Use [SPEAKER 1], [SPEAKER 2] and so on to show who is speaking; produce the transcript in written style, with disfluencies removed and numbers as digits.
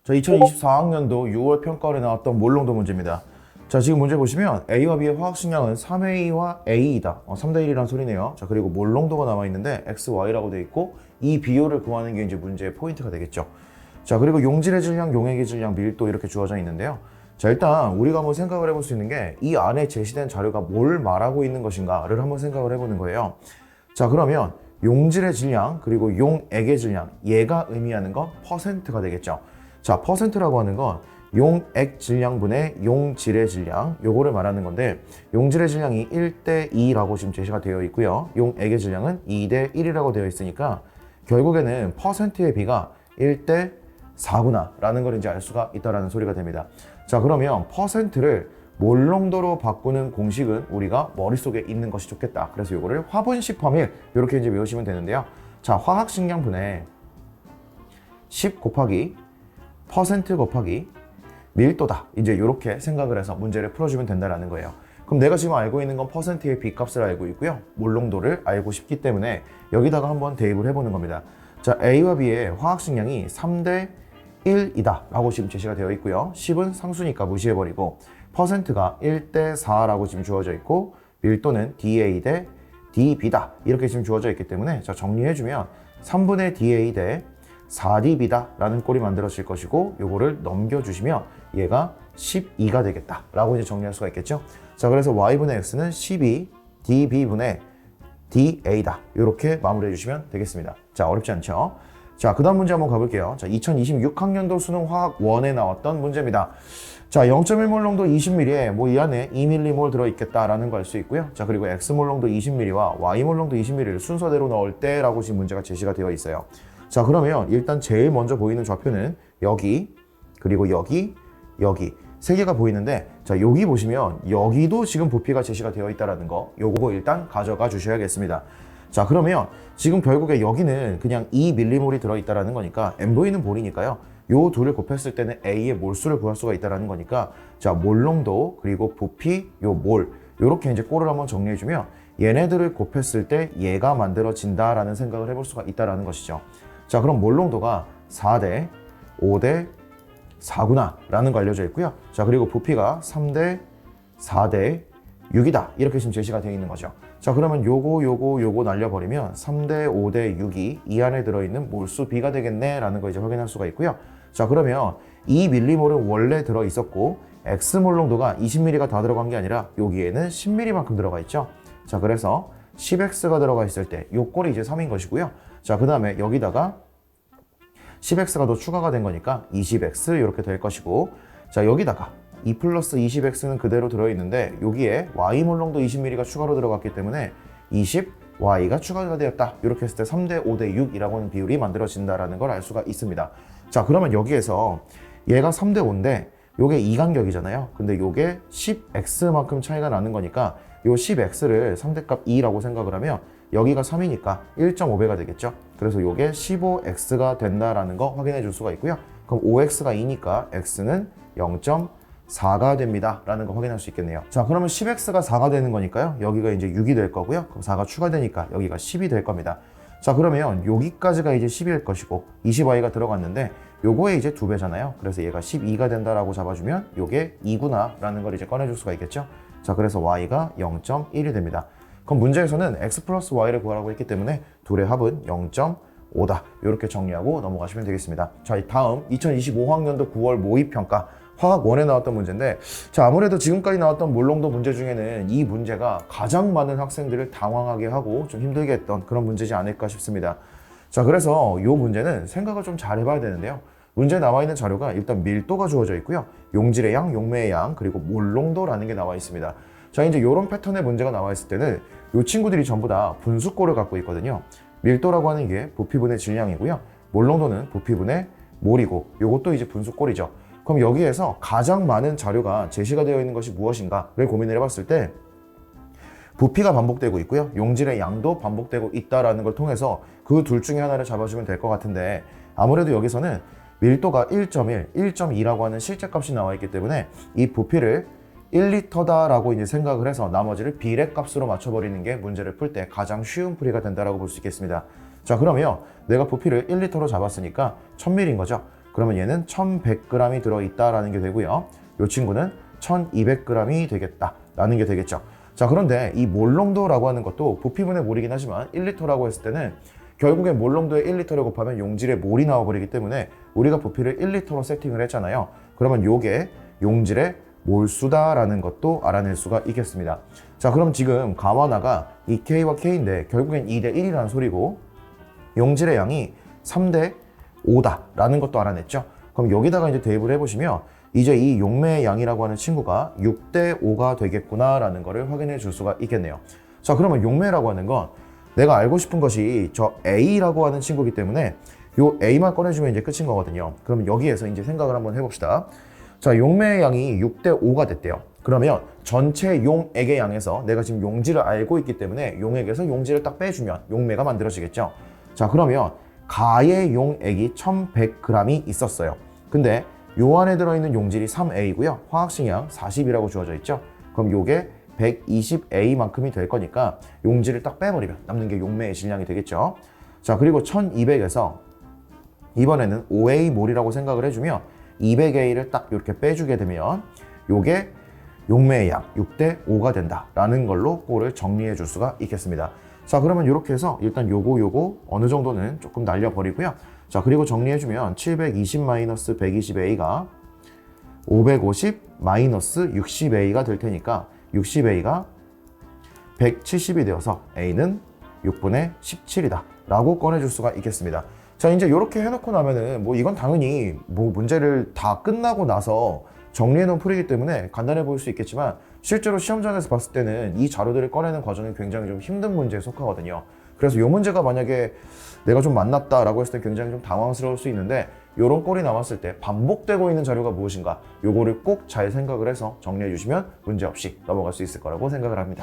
[SPEAKER 1] 자, 2024학년도 6월 평가원에 나왔던 몰롱도 문제입니다. 자, 지금 문제 보시면 A와 B의 화학식량은 3A와 A이다. 3대 1이라는 소리네요. 자, 그리고 몰롱도가 나와 있는데 X, Y라고 되어 있고 이 비율을 구하는 게 이제 문제의 포인트가 되겠죠. 자, 그리고 용질의 질량, 용액의 질량, 밀도 이렇게 주어져 있는데요. 자, 일단 우리가 한번 생각을 해볼 수 있는 게 이 안에 제시된 자료가 뭘 말하고 있는 것인가를 한번 생각을 해보는 거예요. 자, 그러면 용질의 질량 그리고 용액의 질량, 얘가 의미하는 건 퍼센트가 되겠죠. 자, 퍼센트라고 하는 건 용액 질량분의 용질의 질량, 요거를 말하는 건데, 용질의 질량이 1대 2라고 지금 제시가 되어 있고요. 용액의 질량은 2대 1이라고 되어 있으니까 결국에는 퍼센트의 비가 1대 4구나 라는 걸 이제 알 수가 있다라는 소리가 됩니다. 자, 그러면 퍼센트를 몰롱도로 바꾸는 공식은 우리가 머릿속에 있는 것이 좋겠다. 그래서 요거를 화분식 범위 이렇게 이제 외우시면 되는데요. 자, 화학식량분의 10 곱하기 퍼센트 곱하기 밀도다. 이제 이렇게 생각을 해서 문제를 풀어주면 된다라는 거예요. 그럼 내가 지금 알고 있는 건 퍼센트의 비값을 알고 있고요. 몰롱도를 알고 싶기 때문에 여기다가 한번 대입을 해보는 겁니다. 자, A와 B의 화학식량이 3대 1이다 라고 지금 제시가 되어 있고요. 10은 상수니까 무시해버리고 퍼센트가 1대 4라고 지금 주어져 있고 밀도는 DA 대 DB다 이렇게 지금 주어져 있기 때문에 자, 정리해주면 3분의 DA 대 4dB다 라는 꼴이 만들어질 것이고 요거를 넘겨주시면 얘가 12가 되겠다 라고 이제 정리할 수가 있겠죠. 자, 그래서 y분의 x는 12 db분의 da다 이렇게 마무리해 주시면 되겠습니다. 자, 어렵지 않죠? 자, 그 다음 문제 한번 가볼게요. 자, 2026학년도 수능 화학 1에 나왔던 문제입니다. 자, 0.1몰 농도 20ml에 뭐 이 안에 2mm몰 들어있겠다라는 거 알 수 있고요. 자, 그리고 X몰 농도 20ml와 Y몰 농도 20ml를 순서대로 넣을 때라고 지금 문제가 제시가 되어 있어요. 자, 그러면 일단 제일 먼저 보이는 좌표는 여기, 그리고 여기, 여기 세 개가 보이는데, 자, 여기 보시면 여기도 지금 부피가 제시가 되어 있다는 거, 요거 일단 가져가 주셔야겠습니다. 자, 그러면 지금 결국에 여기는 그냥 2mm몰이 들어있다는 거니까 MV는 몰이니까요. 요 둘을 곱했을 때는 A의 몰수를 구할 수가 있다는 거니까, 자, 몰농도 그리고 부피, 요 몰, 요렇게 이제 꼴을 한번 정리해주면 얘네들을 곱했을 때 얘가 만들어진다라는 생각을 해볼 수가 있다는 것이죠. 자, 그럼 몰농도가 4대 5대 4구나 라는 거 알려져 있고요. 자, 그리고 부피가 3대 4대 6이다 이렇게 지금 제시가 되어 있는 거죠. 자, 그러면 요거 날려버리면 3대 5대 6이 이 안에 들어있는 몰수 B가 되겠네 라는 거 이제 확인할 수가 있고요. 자, 그러면 이 밀리몰은 원래 들어있었고 X몰 농도가 20ml가 다 들어간 게 아니라 여기에는 10ml만큼 들어가 있죠. 자, 그래서 10X가 들어가 있을 때 요 꼴이 이제 3인 것이고요. 자, 그 다음에 여기다가 10X가 더 추가가 된 거니까 20X 이렇게 될 것이고, 자, 여기다가 2 플러스 20X는 그대로 들어있는데 여기에 Y몰 농도 20ml가 추가로 들어갔기 때문에 20Y가 추가가 되었다. 이렇게 했을 때 3대 5대 6이라고 하는 비율이 만들어진다는 걸 알 수가 있습니다. 자, 그러면 여기에서 얘가 3대 5인데 요게 이간격이잖아요. 근데 요게 10X만큼 차이가 나는 거니까 요 10X를 상대값 2라고 생각을 하면 여기가 3이니까 1.5배가 되겠죠. 그래서 요게 15X가 된다라는 거 확인해 줄 수가 있고요. 그럼 5X가 2니까 X는 0.4가 됩니다 라는 거 확인할 수 있겠네요. 자, 그러면 10X가 4가 되는 거니까요. 여기가 이제 6이 될 거고요. 그럼 4가 추가되니까 여기가 10이 될 겁니다. 자, 그러면 여기까지가 이제 10일 것이고 20Y가 들어갔는데 요거에 이제 2배잖아요. 그래서 얘가 12가 된다라고 잡아주면 요게 2구나 라는 걸 이제 꺼내줄 수가 있겠죠. 자, 그래서 Y가 0.1이 됩니다. 그럼 문제에서는 X 플러스 Y를 구하라고 했기 때문에 둘의 합은 0.5다. 이렇게 정리하고 넘어가시면 되겠습니다. 자, 다음 2025학년도 9월 모의평가 화학 1에 나왔던 문제인데, 자, 아무래도 지금까지 나왔던 몰롱도 문제 중에는 이 문제가 가장 많은 학생들을 당황하게 하고 좀 힘들게 했던 그런 문제지 않을까 싶습니다. 자, 그래서 이 문제는 생각을 좀 잘 해봐야 되는데요. 문제에 나와 있는 자료가 일단 밀도가 주어져 있고요. 용질의 양, 용매의 양, 그리고 몰롱도라는 게 나와 있습니다. 자, 이제 이런 패턴의 문제가 나와 있을 때는 이 친구들이 전부 다 분수꼴을 갖고 있거든요. 밀도라고 하는 게 부피분의 질량이고요. 몰농도는 부피분의 몰이고, 요것도 이제 분수꼴이죠. 그럼 여기에서 가장 많은 자료가 제시가 되어 있는 것이 무엇인가를 고민을 해봤을 때 부피가 반복되고 있고요. 용질의 양도 반복되고 있다는 걸 통해서 그 둘 중에 하나를 잡아주면 될 것 같은데, 아무래도 여기서는 밀도가 1.1, 1.2라고 하는 실제값이 나와 있기 때문에 이 부피를 1리터다라고 이제 생각을 해서 나머지를 비례값으로 맞춰버리는 게 문제를 풀 때 가장 쉬운 풀이가 된다라고 볼 수 있겠습니다. 자, 그러면 내가 부피를 1리터로 잡았으니까 1000ml인 거죠. 그러면 얘는 1100g이 들어있다라는 게 되고요. 이 친구는 1200g이 되겠다라는 게 되겠죠. 자, 그런데 이 몰농도라고 하는 것도 부피분의 몰이긴 하지만 1리터라고 했을 때는 결국에 몰농도에 1리터를 곱하면 용질의 몰이 나와버리기 때문에 우리가 부피를 1리터로 세팅을 했잖아요. 그러면 요게 용질의 몰수다라는 것도 알아낼 수가 있겠습니다. 자, 그럼 지금 가와나가 이 K와 K인데 결국엔 2대 1이라는 소리고 용질의 양이 3대 5다라는 것도 알아냈죠. 그럼 여기다가 이제 대입을 해보시면 이제 이 용매의 양이라고 하는 친구가 6대 5가 되겠구나라는 거를 확인해 줄 수가 있겠네요. 자, 그러면 용매라고 하는 건 내가 알고 싶은 것이 저 A라고 하는 친구이기 때문에 요 A만 꺼내주면 이제 끝인 거거든요. 그럼 여기에서 이제 생각을 한번 해봅시다. 자, 용매의 양이 6대 5가 됐대요. 그러면 전체 용액의 양에서 내가 지금 용질을 알고 있기 때문에 용액에서 용질을 딱 빼주면 용매가 만들어지겠죠. 자, 그러면 가의 용액이 1100g이 있었어요. 근데 요 안에 들어있는 용질이 3A고요. 화학식량 40이라고 주어져 있죠. 그럼 요게 120A만큼이 될 거니까 용질을 딱 빼버리면 남는 게 용매의 질량이 되겠죠. 자, 그리고 1200에서 이번에는 5A몰이라고 생각을 해주면 200A를 딱 이렇게 빼주게 되면 요게 용매의 양 6대 5가 된다라는 걸로 꼴을 정리해 줄 수가 있겠습니다. 자, 그러면 이렇게 해서 일단 요거 어느 정도는 조금 날려버리고요. 자, 그리고 정리해주면 720-120A가 550-60A가 될 테니까 60A가 170이 되어서 A는 6분의 17이다 라고 꺼내줄 수가 있겠습니다. 자, 이제 이렇게 해놓고 나면은 뭐 이건 당연히 뭐 문제를 다 끝나고 나서 정리해놓은 풀이기 때문에 간단해 보일 수 있겠지만 실제로 시험장에서 봤을 때는 이 자료들을 꺼내는 과정이 굉장히 좀 힘든 문제에 속하거든요. 그래서 이 문제가 만약에 내가 좀 만났다라고 했을 때 굉장히 좀 당황스러울 수 있는데 이런 꼴이 나왔을 때 반복되고 있는 자료가 무엇인가 요거를 꼭 잘 생각을 해서 정리해 주시면 문제없이 넘어갈 수 있을 거라고 생각을 합니다.